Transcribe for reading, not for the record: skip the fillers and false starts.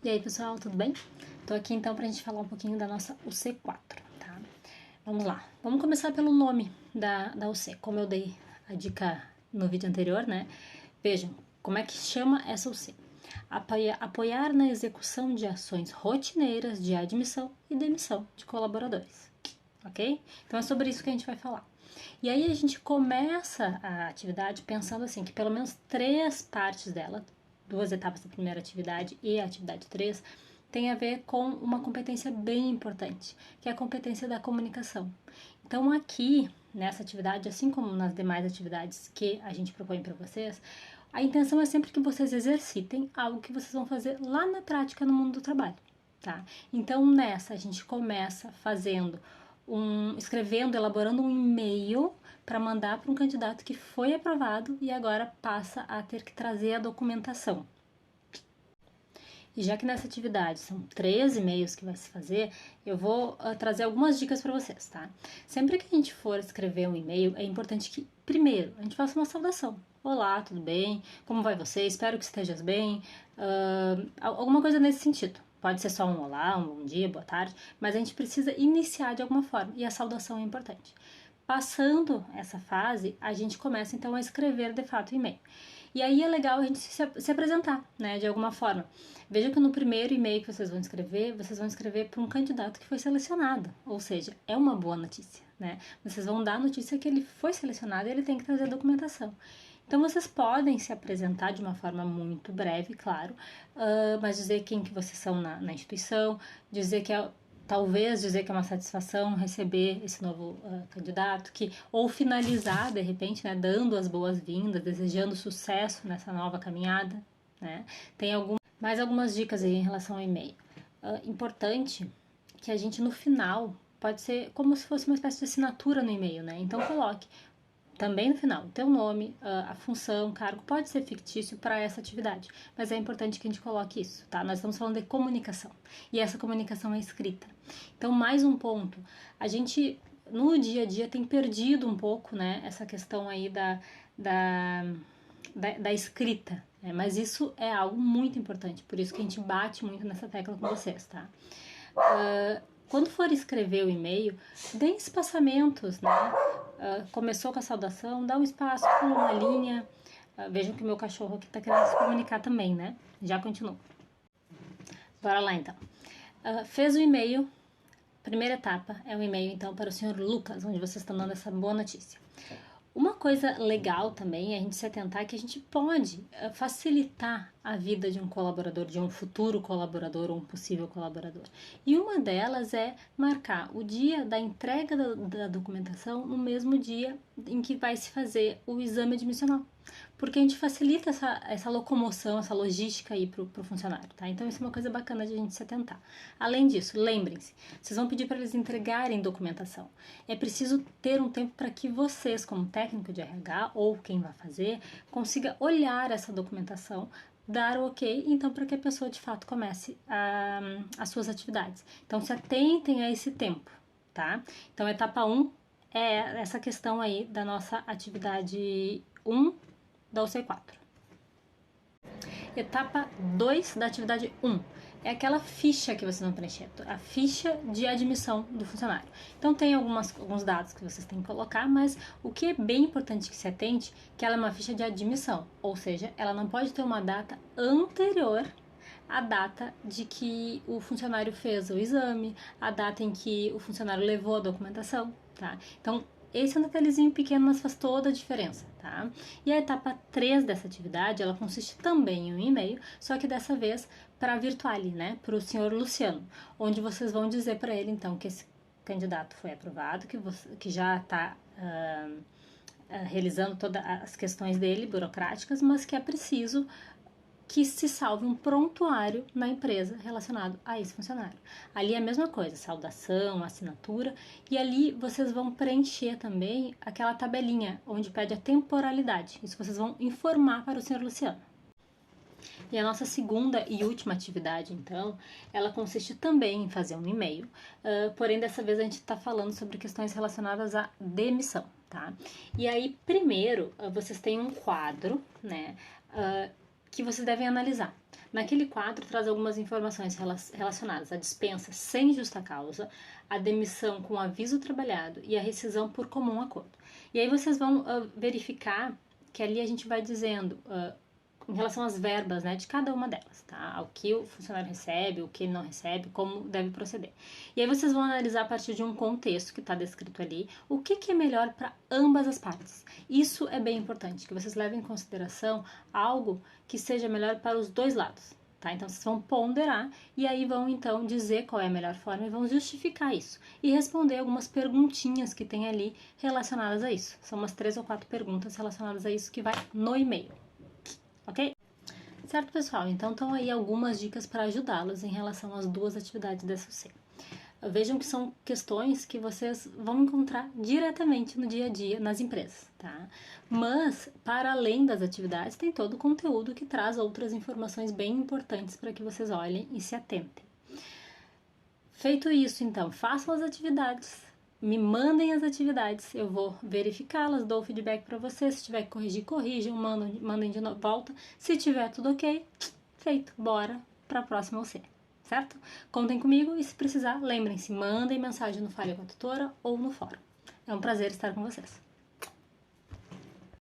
E aí, pessoal, tudo bem? Tô aqui então pra gente falar um pouquinho da nossa UC4, tá? Vamos lá. Vamos começar pelo nome da UC. Como eu dei a dica no vídeo anterior, né? Vejam, como é que chama essa UC? Apoiar na execução de ações rotineiras de admissão e demissão de colaboradores, ok? Então é sobre isso que a gente vai falar. E aí a gente começa a atividade pensando assim, que pelo menos 3 partes dela, 2 etapas da primeira atividade e a atividade 3, tem a ver com uma competência bem importante, que é a competência da comunicação. Então aqui, nessa atividade, assim como nas demais atividades que a gente propõe para vocês, a intenção é sempre que vocês exercitem algo que vocês vão fazer lá na prática no mundo do trabalho, tá? Então nessa a gente começa escrevendo, elaborando um e-mail para mandar para um candidato que foi aprovado e agora passa a ter que trazer a documentação. E já que nessa atividade são 3 e-mails que vai se fazer, eu vou trazer algumas dicas para vocês, tá? Sempre que a gente for escrever um e-mail, é importante que, primeiro, a gente faça uma saudação. Olá, tudo bem? Como vai você? Espero que estejas bem. Alguma coisa nesse sentido. Pode ser só um olá, um bom dia, boa tarde, mas a gente precisa iniciar de alguma forma e a saudação é importante. Passando essa fase, a gente começa então a escrever de fato o e-mail. E aí é legal a gente se apresentar, né, de alguma forma. Veja que no primeiro e-mail que vocês vão escrever para um candidato que foi selecionado, ou seja, é uma boa notícia, né? Vocês vão dar a notícia que ele foi selecionado e ele tem que trazer a documentação. Então vocês podem se apresentar de uma forma muito breve, claro, mas dizer quem que vocês são na instituição, talvez dizer que é uma satisfação receber esse novo candidato, ou finalizar de repente, né, dando as boas-vindas, desejando sucesso nessa nova caminhada, né? Tem mais algumas dicas aí em relação ao e-mail. Importante que a gente no final, pode ser como se fosse uma espécie de assinatura no e-mail, né? Então coloque também no final, o teu nome, a função, o cargo, pode ser fictício para essa atividade, mas é importante que a gente coloque isso, tá? Nós estamos falando de comunicação, e essa comunicação é escrita. Então, mais um ponto, a gente, no dia a dia, tem perdido um pouco, né, essa questão aí da escrita, né? Mas isso é algo muito importante, por isso que a gente bate muito nessa tecla com vocês, tá? Quando for escrever o e-mail, dê espaçamentos, né? Começou com a saudação, dá um espaço, pula uma linha. Vejam que o meu cachorro aqui tá querendo se comunicar também, né? Já continuo. Bora lá então. Fez o e-mail, primeira etapa é o e-mail então para o senhor Lucas, onde vocês estão dando essa boa notícia. Uma coisa legal também é a gente se atentar que a gente pode facilitar a vida de um colaborador, de um futuro colaborador ou um possível colaborador. E uma delas é marcar o dia da entrega da documentação no mesmo dia em que vai se fazer o exame admissional. Porque a gente facilita essa locomoção, essa logística aí pro funcionário, tá? Então isso é uma coisa bacana de a gente se atentar. Além disso, lembrem-se, vocês vão pedir para eles entregarem documentação. É preciso ter um tempo para que vocês, como técnico de RH ou quem vai fazer, consiga olhar essa documentação, dar o ok, então para que a pessoa de fato comece as suas atividades. Então se atentem a esse tempo, tá? Então etapa 1 é essa questão aí da nossa atividade 1 da UC4. Etapa 2 da atividade 1 é aquela ficha que vocês vão preencher, a ficha de admissão do funcionário. Então tem alguns dados que vocês têm que colocar, mas o que é bem importante que se atente, que ela é uma ficha de admissão, ou seja, ela não pode ter uma data anterior à data de que o funcionário fez o exame, a data em que o funcionário levou a documentação, tá? Então esse é um detalhezinho pequeno, mas faz toda a diferença, tá? E a etapa 3 dessa atividade, ela consiste também em um e-mail, só que dessa vez para a Virtuali, né? Para o senhor Luciano, onde vocês vão dizer para ele, então, que esse candidato foi aprovado, que já está realizando todas as questões dele, burocráticas, mas que é preciso que se salve um prontuário na empresa relacionado a esse funcionário. Ali é a mesma coisa, saudação, assinatura, e ali vocês vão preencher também aquela tabelinha onde pede a temporalidade. Isso vocês vão informar para o senhor Luciano. E a nossa segunda e última atividade, então, ela consiste também em fazer um e-mail, porém dessa vez a gente está falando sobre questões relacionadas à demissão, tá? E aí, primeiro, vocês têm um quadro, né, que vocês devem analisar. Naquele quadro traz algumas informações relacionadas à dispensa sem justa causa, a demissão com aviso trabalhado e a rescisão por comum acordo. E aí vocês vão verificar que ali a gente vai dizendo em relação às verbas, né, de cada uma delas, tá? O que o funcionário recebe, o que ele não recebe, como deve proceder. E aí vocês vão analisar a partir de um contexto que está descrito ali, o que é melhor para ambas as partes. Isso é bem importante, que vocês levem em consideração algo que seja melhor para os dois lados, tá? Então vocês vão ponderar e aí vão então dizer qual é a melhor forma e vão justificar isso e responder algumas perguntinhas que tem ali relacionadas a isso. São umas 3 ou 4 perguntas relacionadas a isso que vai no e-mail. Ok? Certo, pessoal? Então, estão aí algumas dicas para ajudá-los em relação às 2 atividades da SUC. Vejam que são questões que vocês vão encontrar diretamente no dia a dia nas empresas, tá? Mas, para além das atividades, tem todo o conteúdo que traz outras informações bem importantes para que vocês olhem e se atentem. Feito isso, então, façam as atividades, me mandem as atividades, eu vou verificá-las, dou feedback para vocês, se tiver que corrigir, corrijam, mandem de volta, se tiver tudo ok, feito, bora para a próxima OC, certo? Contem comigo e se precisar, lembrem-se, mandem mensagem no Fale com a Tutora ou no fórum. É um prazer estar com vocês.